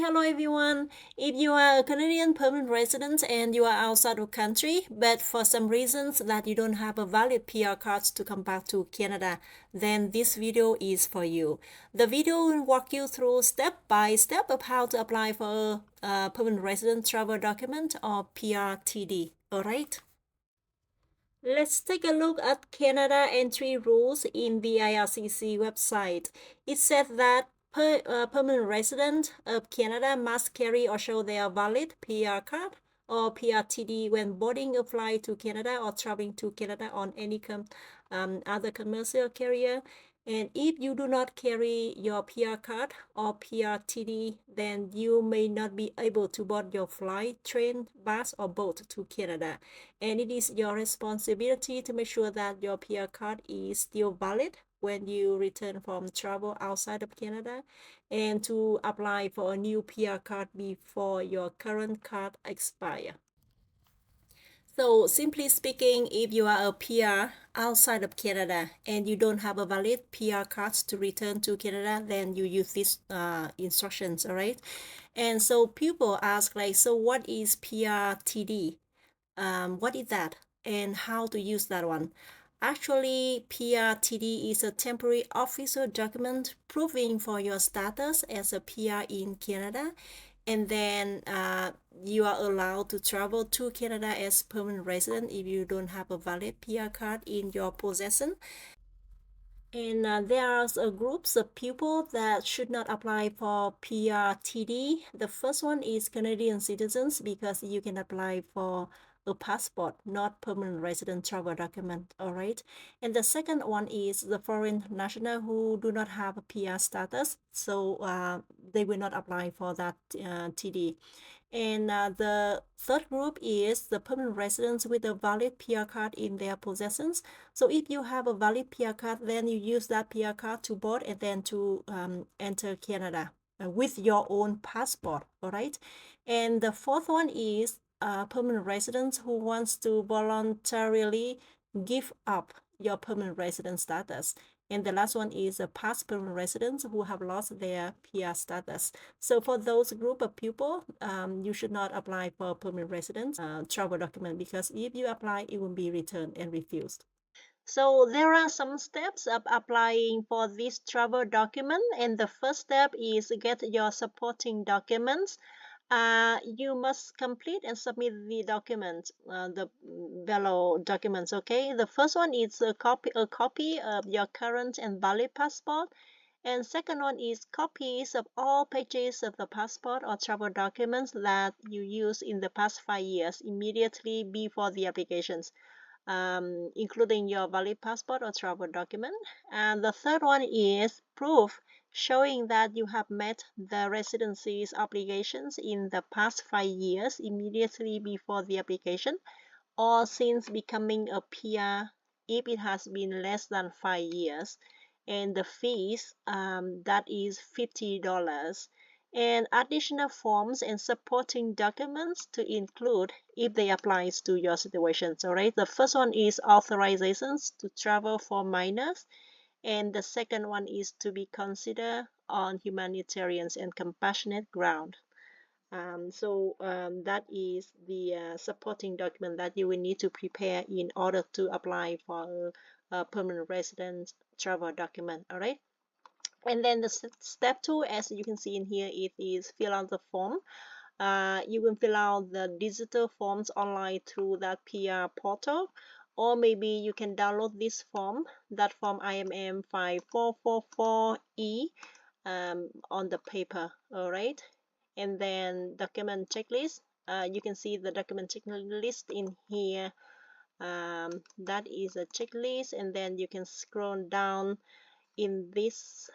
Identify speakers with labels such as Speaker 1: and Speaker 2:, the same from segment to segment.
Speaker 1: Hello everyone. If you are a Canadian permanent resident and you are outside of country, but for some reasons that you don't have a valid PR card to come back to Canada, then this video is for you. The video will walk you through step by step of how to apply for a permanent resident travel document or PRTD. Alright? Let's take a look at Canada entry rules in the IRCC website. It says that permanent resident of Canada must carry or show their valid PR card or PRTD when boarding a flight to Canada or traveling to Canada on any other commercial carrier. And if you do not carry your PR card or PRTD, then you may not be able to board your flight, train, bus, or boat to Canada. And it is your responsibility to make sure that your PR card is still valid when you return from travel outside of Canada, and to apply for a new PR card before your current card expires. So simply speaking, if you are a PR outside of Canada and you don't have a valid PR card to return to Canada, then you use these instructions, all right? And so people ask like, so what is PRTD? What is that? And how to use that one? Actually, PRTD is a temporary official document proving for your status as a PR in Canada, and then you are allowed to travel to Canada as permanent resident if you don't have a valid PR card in your possession. And there are groups of people that should not apply for PRTD. The first one is Canadian citizens, because you can apply for a passport, not permanent resident travel document, all right? And the second one is the foreign national who do not have a PR status, so they will not apply for that TD. And the third group is the permanent residents with a valid PR card in their possessions. So if you have a valid PR card, then you use that PR card to board and then to enter Canada with your own passport, all right? And the fourth one is permanent residents who wants to voluntarily give up your permanent resident status. And the last one is past permanent residents who have lost their PR status. So for those group of people, you should not apply for permanent residence travel document, because if you apply, it will be returned and refused. So there are some steps of applying for this travel document, and the first step is get your supporting documents. You must complete and submit the documents, the below documents, okay? The first one is a copy of your current and valid passport. And second one is copies of all pages of the passport or travel documents that you use in the past 5 years immediately before the applications, including your valid passport or travel document. And the third one is proof showing that you have met the residency's obligations in the past 5 years immediately before the application, or since becoming a PR if it has been less than 5 years. And the fees, that is $50, and additional forms and supporting documents to include if they applies to your situations. All right, the first one is authorizations to travel for minors, and the second one is to be considered on humanitarian and compassionate ground. That is the supporting document that you will need to prepare in order to apply for a permanent resident travel document. All right. And then the step 2, as you can see in here, it is fill out the form. You can fill out the digital forms online through that PR portal, or maybe you can download this form, that form IMM 5444E, on the paper. All right. And then document checklist, you can see the document checklist in here. That is a checklist, and then you can scroll down in this.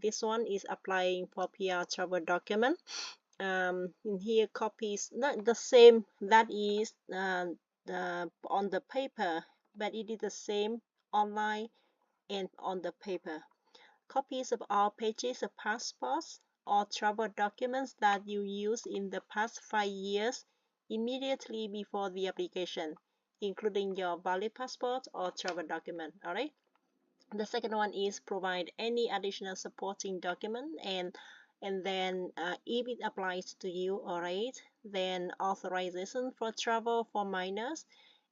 Speaker 1: This one is applying for PR travel document. In here, copies not the same that is on the paper, but it is the same online and on the paper. Copies of all pages of passports or travel documents that you use in the past 5 years immediately before the application, including your valid passport or travel document. All right. The second one is provide any additional supporting document, and and then if it applies to you, all right, then authorization for travel for minors,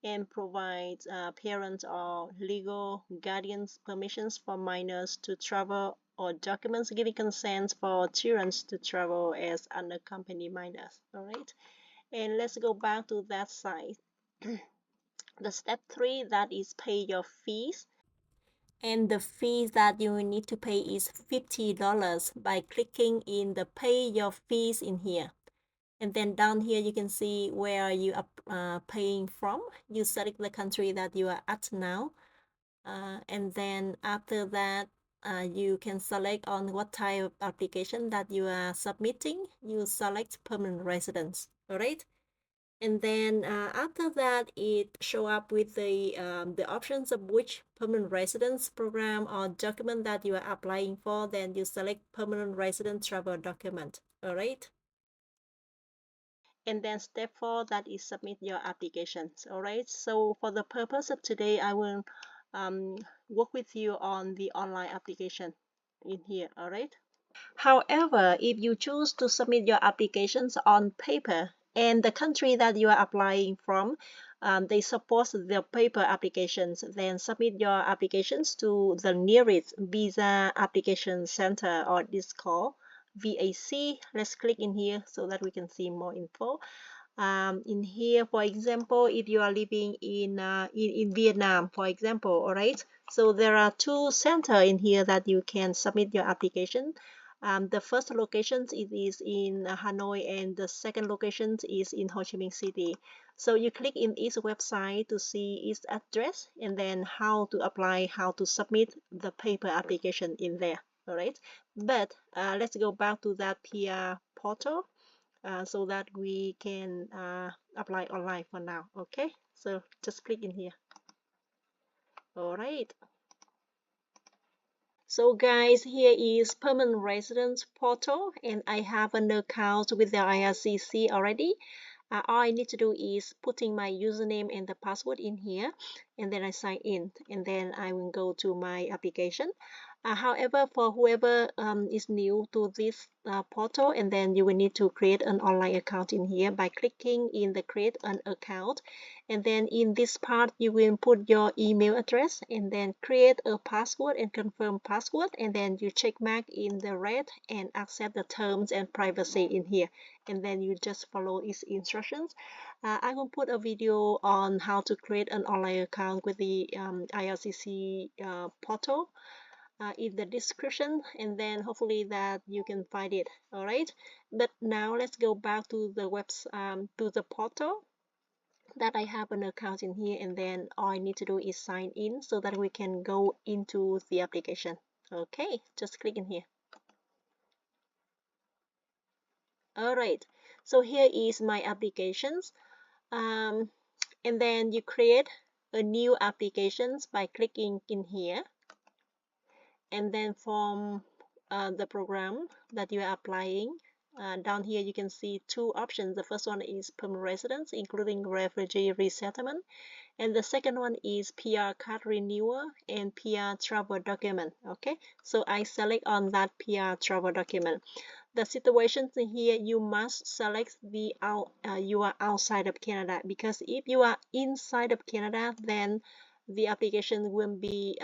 Speaker 1: and provides parents or legal guardians permissions for minors to travel, or documents giving consent for children to travel as unaccompanied minors. All right, and let's go back to that side. The step 3, that is pay your fees. And the fees that you need to pay is $50 by clicking in the pay your fees in here. And then down here you can see where you are paying from. You select the country that you are at now. And then after that, you can select on what type of application that you are submitting. You select permanent residence, all right? And then after that, it show up with the options of which permanent residence program or document that you are applying for. Then you select permanent resident travel document, all right? And then step 4, that is submit your applications. All right, so for the purpose of today, I will work with you on the online application in here. All right, however, if you choose to submit your applications on paper and the country that you are applying from, they support the paper applications, then submit your applications to the nearest visa application center, or this called VAC. Let's click in here so that we can see more info. In here, for example, if you are living in Vietnam, for example, all right, so there are 2 centers in here that you can submit your application. The first location is in Hanoi, and the second location is in Ho Chi Minh City. So you click in each website to see its address, and then how to apply, how to submit the paper application in there. All right, but let's go back to that PR portal so that we can apply online for now. Okay, so just click in here. All right, so guys, here is permanent residence portal, and I have an account with the IRCC already. All I need to do is putting my username and the password in here, and then I sign in, and then I will go to my application. However, for whoever is new to this portal, and then you will need to create an online account in here by clicking in the create an account, and then in this part you will put your email address, and then create a password and confirm password, and then you check mark in the red and accept the terms and privacy in here, and then you just follow its instructions. I will put a video on how to create an online account with the IRCC portal in the description, and then hopefully that you can find it. All right, but now let's go back to the to the portal that I have an account in here, and then all I need to do is sign in so that we can go into the application. Okay, just click in here. All right, so here is my applications, and then you create a new applications by clicking in here, and then from the program that you are applying, down here you can see 2 options. The first one is permanent residence, including refugee resettlement, and the second one is PR card renewal and PR travel document. Okay, so I select on that PR travel document. The situations in here, you must select the you are outside of Canada, because if you are inside of Canada, then the application will be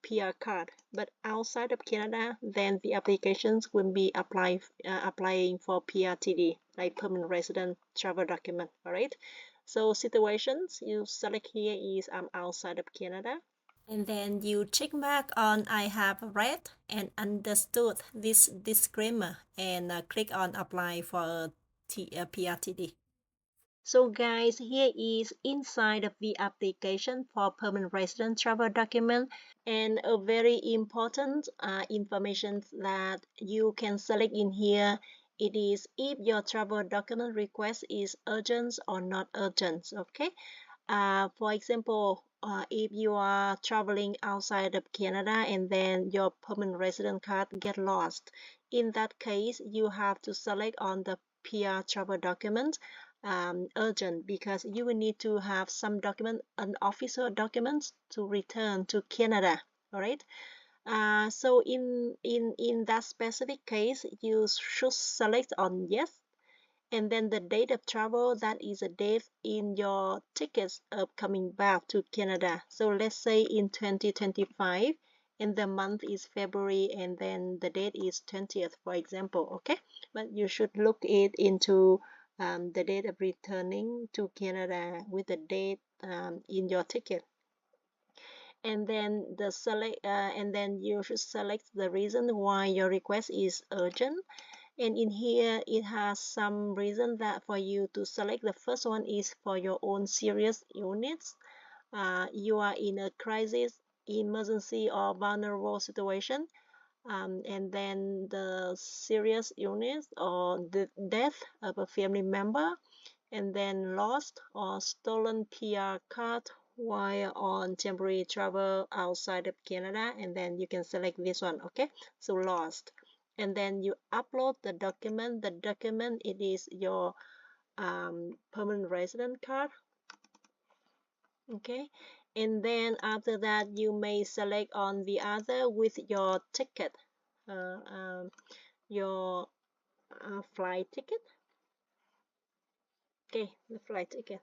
Speaker 1: PR card, but outside of Canada, then the applications will be applying for PRTD, like permanent resident travel document. All right, so situations you select here is I'm outside of Canada, and then you check mark on I have read and understood this disclaimer, and click on apply for a PRTD. So guys, here is inside of the application for permanent resident travel document, and a very important information that you can select in here. It is if your travel document request is urgent or not urgent. Okay, for example, if you are traveling outside of Canada and then your permanent resident card get lost, in that case you have to select on the PR travel document urgent, because you will need to have some document, an official document to return to Canada. All right, So in that specific case, you should select on yes, and then the date of travel, that is a date in your tickets of coming back to Canada. So let's say in 2025, and the month is February, and then the date is 20th, for example. Okay, but you should look it into the date of returning to Canada with the date in your ticket. And then and then you should select the reason why your request is urgent. And in here it has some reason that for you to select. The first one is for your own serious illness. You are in a crisis, emergency, or vulnerable situation. And then the serious illness or the death of a family member, and then lost or stolen PR card while on temporary travel outside of Canada, and then you can select this one. Okay, so lost, and then you upload the document. The document, it is your permanent resident card. Okay, and then after that you may select on the other with your ticket, your flight ticket. Okay, the flight ticket.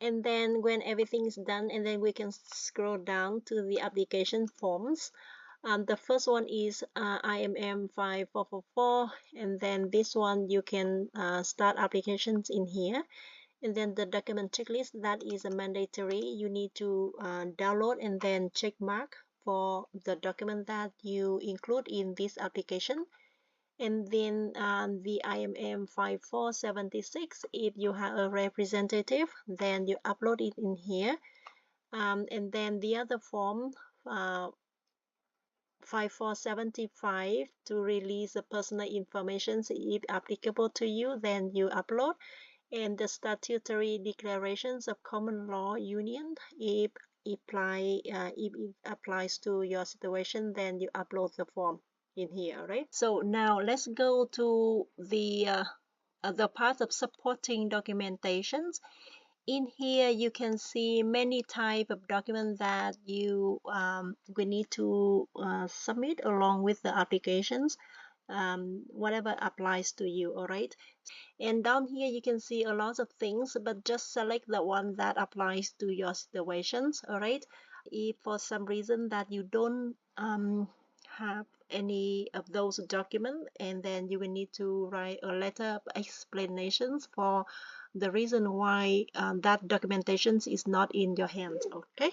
Speaker 1: And then when everything is done, and then we can scroll down to the application forms. The first one is IMM 5444, and then this one you can start applications in here. And then the document checklist, that is a mandatory. You need to download and then check mark for the document that you include in this application. And then the IMM 5476, if you have a representative, then you upload it in here. And then the other form, 5475, to release the personal information, if applicable to you, then you upload. And the statutory declarations of common law union, if it applies to your situation, then you upload the form in here. Right, so now let's go to the part of supporting documentations. In here you can see many type of documents that you will need to submit along with the applications, whatever applies to you. All right, and down here you can see a lot of things, but just select the one that applies to your situations. All right, if for some reason that you don't have any of those documents, and then you will need to write a letter of explanations for the reason why that documentation is not in your hands. Okay,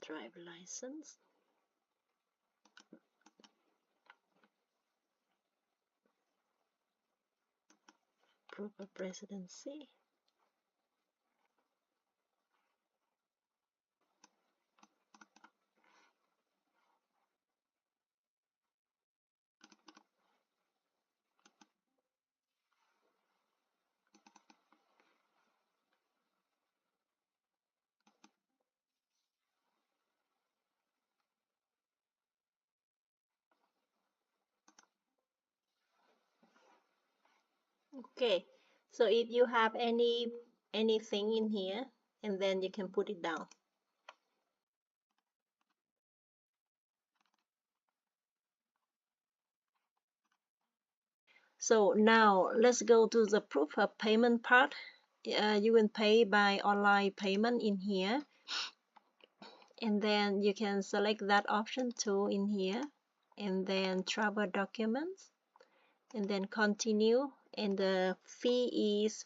Speaker 1: driver license, proof of residency. Okay, so if you have anything in here, and then you can put it down. So now let's go to the proof of payment part. You will pay by online payment in here, and then you can select that option too in here, and then travel documents, and then continue, and the fee is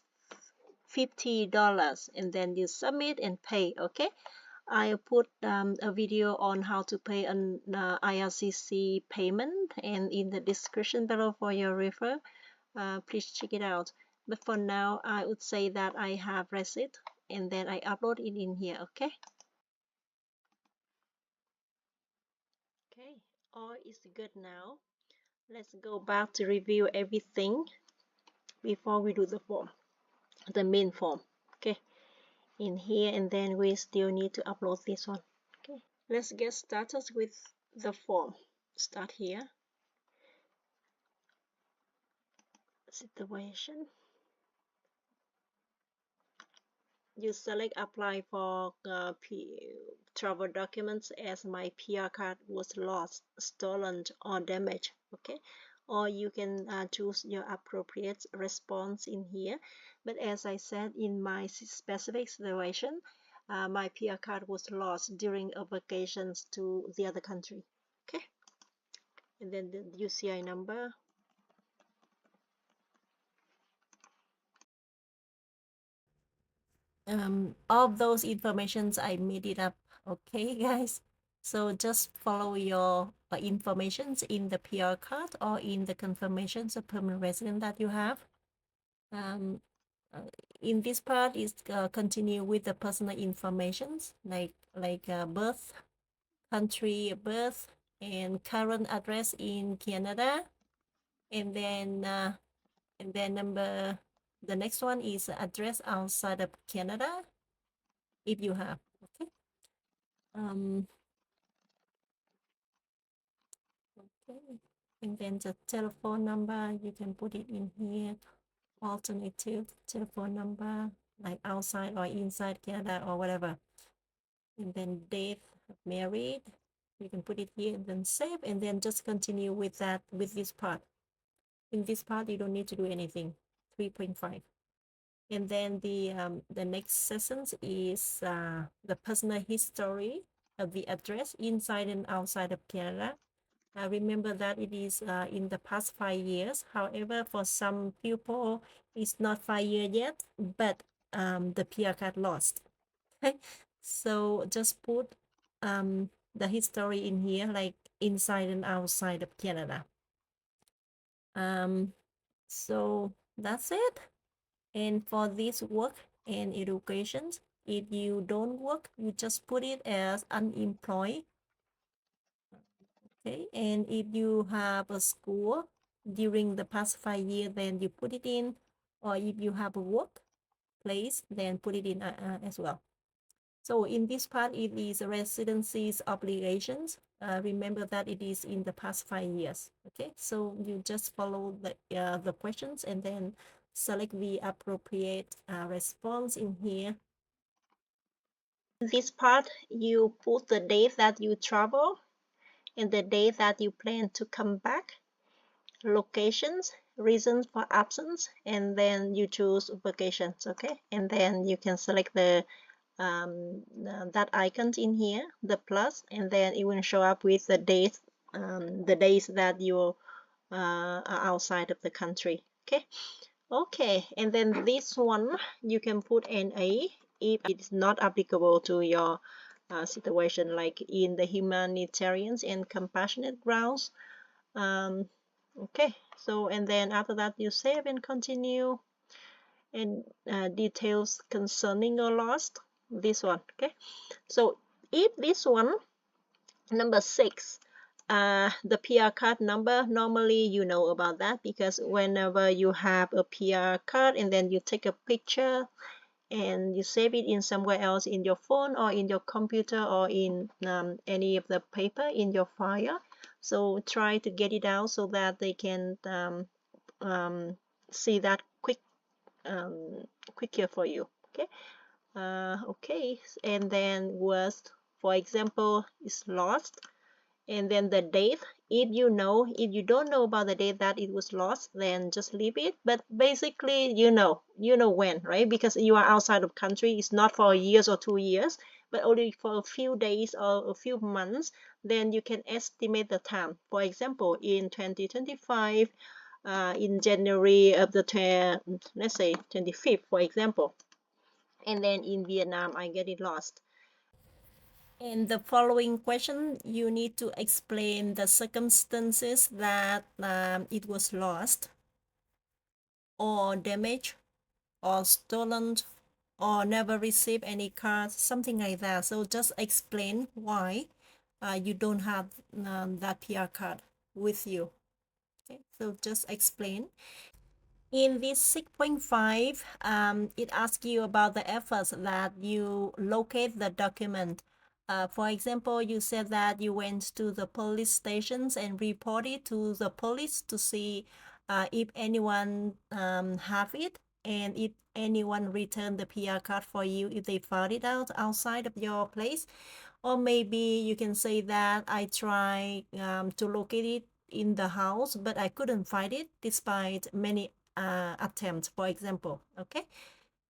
Speaker 1: $50, and then you submit and pay. Okay, I put a video on how to pay an IRCC payment, and in the description below for your refer. Please check it out. But for now, I would say that I have receipt, and then I upload it in here. Okay, all is good now. Let's go back to review everything before we do the form, the main form. Okay, in here, and then we still need to upload this one. Okay, let's get started with the form. Start here. situation. You select apply for travel documents as my PR card was lost, stolen, or damaged. Okay, or you can choose your appropriate response in here. But as I said, in my specific situation, my PR card was lost during a vacations to the other country. Okay, and then the UCI number. All those informations I made it up. Okay, guys. So just follow your informations in the PR card or in the confirmations of permanent resident that you have. Um, in this part is continue with the personal informations like birth, country of birth, and current address in Canada, and then number the next one is address outside of Canada if you have. Okay. Um, okay. And then the telephone number, you can put it in here. Alternative telephone number, like outside or inside Canada or whatever. And then date of married, you can put it here and then save, and then just continue with that, with this part. In this part, you don't need to do anything. 3.5. And then the next sessions is the personal history of the address inside and outside of Canada. Remember that it is in the past 5 years. However, for some people, it's not 5 years yet, but the PR card lost. Okay, so just put the history in here, like inside and outside of Canada. So that's it. And for this work and education, if you don't work, you just put it as unemployed. Okay, and if you have a school during the past 5 years, then you put it in, or if you have a work place, then put it in as well. So in this part, it is residency's obligations. Remember that it is in the past 5 years. Okay, so you just follow the questions and then select the appropriate response in here. In this part, you put the date that you travel and the date that you plan to come back, locations, reasons for absence, and then you choose vacations. Okay, and then you can select that icon in here, the plus, and then it will show up with the dates that you are outside of the country. Okay, and then this one you can put NA if it's not applicable to your situation, like in the humanitarian and compassionate grounds. Okay, so and then after that you save and continue, and details concerning your lost, this one. Okay, so if this one, number 6, the PR card number, normally you know about that, because whenever you have a PR card and then you take a picture and you save it in somewhere else in your phone or in your computer or in any of the paper in your file, so try to get it out so that they can see that quicker for you. Okay, okay, and then worst, for example, is lost, and then the date. If you don't know about the date that it was lost, then just leave it. But basically, you know when, right? Because you are outside of country, it's not for years or 2 years, but only for a few days or a few months. Then you can estimate the time. For example, in 2025, in January of the let's say 25th, for example, and then in Vietnam I get it lost. In the following question, you need to explain the circumstances that it was lost or damaged or stolen or never received any cards, something like that. So just explain why you don't have that PR card with you. Okay, so just explain. In this 6.5, it asks you about the efforts that you locate the document. For example, you said that you went to the police stations and reported to the police to see if anyone have it, and if anyone return the PR card for you if they found it out outside of your place. Or maybe you can say that I try to locate it in the house, but I couldn't find it despite many attempts, for example. Okay,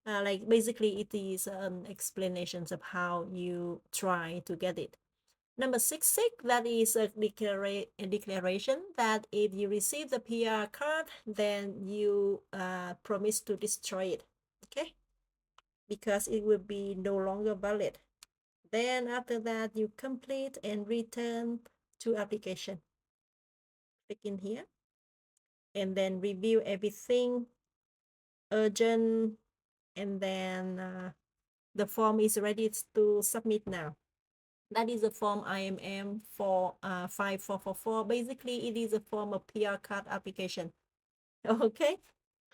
Speaker 1: like basically it is explanations of how you try to get it. Number 6, that is a declaration that if you receive the PR card, then you promise to destroy it, okay? Because it will be no longer valid. Then after that, you complete and return to application. Click in here and then review everything, urgent, and then the form is ready to submit now. That is a form IMM for 5444. Basically, it is a form of PR card application. Okay.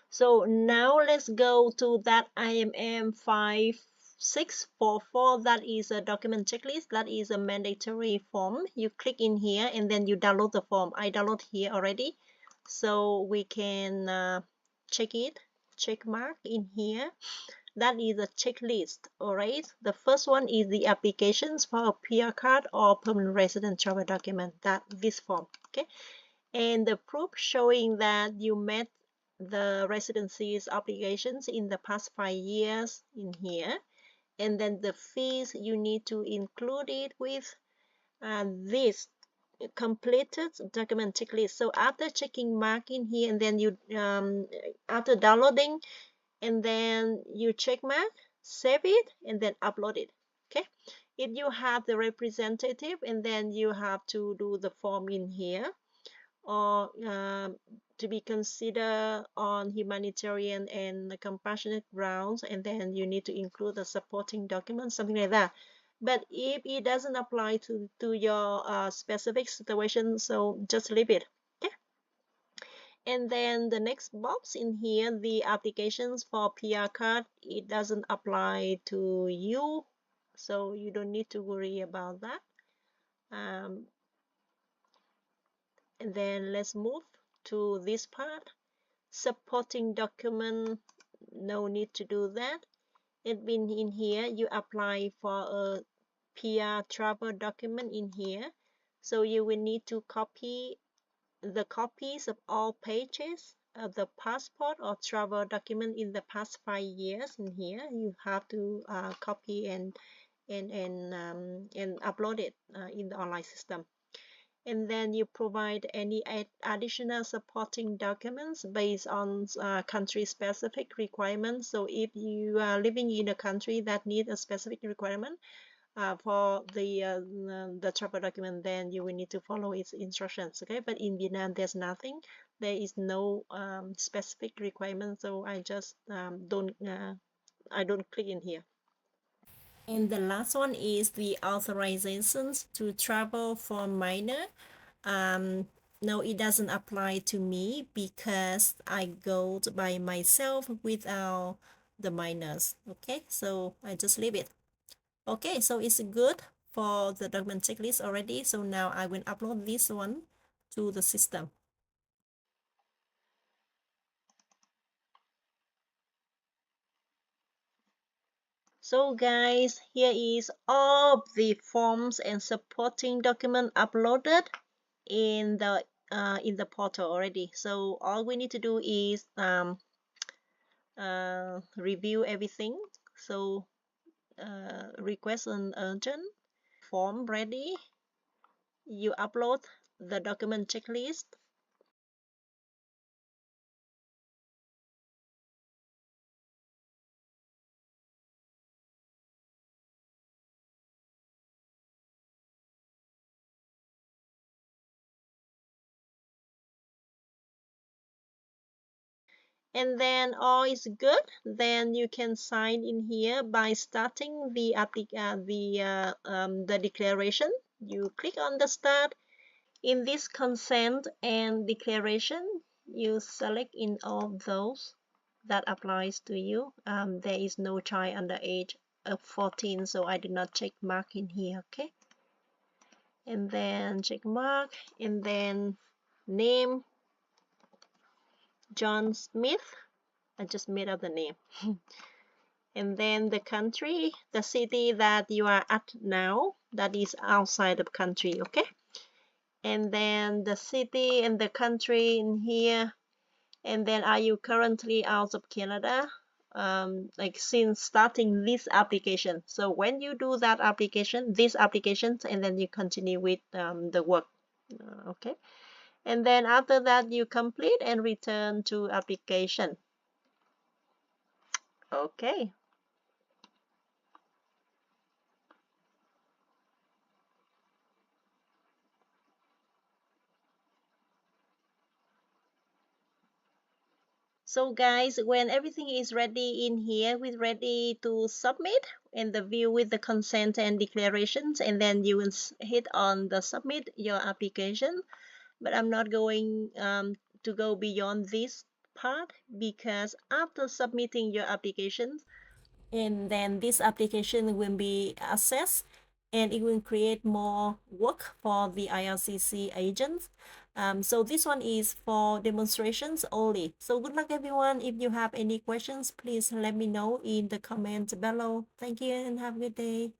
Speaker 1: So now let's go to that IMM 5644. That is a document checklist. That is a mandatory form. You click in here and then you download the form. I download here already. So we can check it, check mark in here. That is a checklist. All right, the first one is the applications for a PR card or permanent resident travel document, that this form. Okay, and the proof showing that you met the residency's obligations in the past 5 years in here. And then the fees, you need to include it with this completed document checklist. So after checking mark in here, and then you after downloading, and then you check mark, save it, and then upload it. Okay, if you have the representative, and then you have to do the form in here, or to be considered on humanitarian and compassionate grounds, and then you need to include the supporting documents, something like that. But if it doesn't apply to your specific situation, so just leave it. Okay, and then the next box in here, the applications for PR card, it doesn't apply to you, so you don't need to worry about that. And then let's move to this part. Supporting document, no need to do that. It been in here, you apply for a PR travel document in here, so you will need to copy the copies of all pages of the passport or travel document in the past 5 years. In here you have to copy and upload it in the online system. And then you provide any additional supporting documents based on country specific requirements. So if you are living in a country that needs a specific requirement for the travel document, then you will need to follow its instructions. Okay, but in Vietnam there's nothing, there is no specific requirement, so I just I don't click in here. And the last one is the authorizations to travel for minor. No, it doesn't apply to me because I go by myself without the minors. Okay, so I just leave it. Okay, so it's good for the document checklist already. So now I will upload this one to the system. So guys, here is all the forms and supporting document uploaded in the portal already. So all we need to do is review everything. So request an urgent, form ready, you upload the document checklist, and then all is good. Then you can sign in here by starting the declaration. You click on the start. In this consent and declaration, you select in all those that applies to you. There is no child under age of 14, so I did not check mark in here. Okay, and then check mark, and then name, John Smith. I just made up the name. And then the country, the city that you are at now, that is outside of country, okay? And then the city and the country in here. And then are you currently out of Canada? Like since starting this application. So when you do that application, these applications, and then you continue with the work, okay? And then after that, you complete and return to application. Okay. So guys, when everything is ready in here, we're ready to submit and the view with the consent and declarations, and then you will hit on the submit your application. But I'm not going to go beyond this part because after submitting your application, and then this application will be assessed and it will create more work for the IRCC agents. So this one is for demonstrations only. So good luck everyone. If you have any questions, please let me know in the comments below. Thank you and have a good day.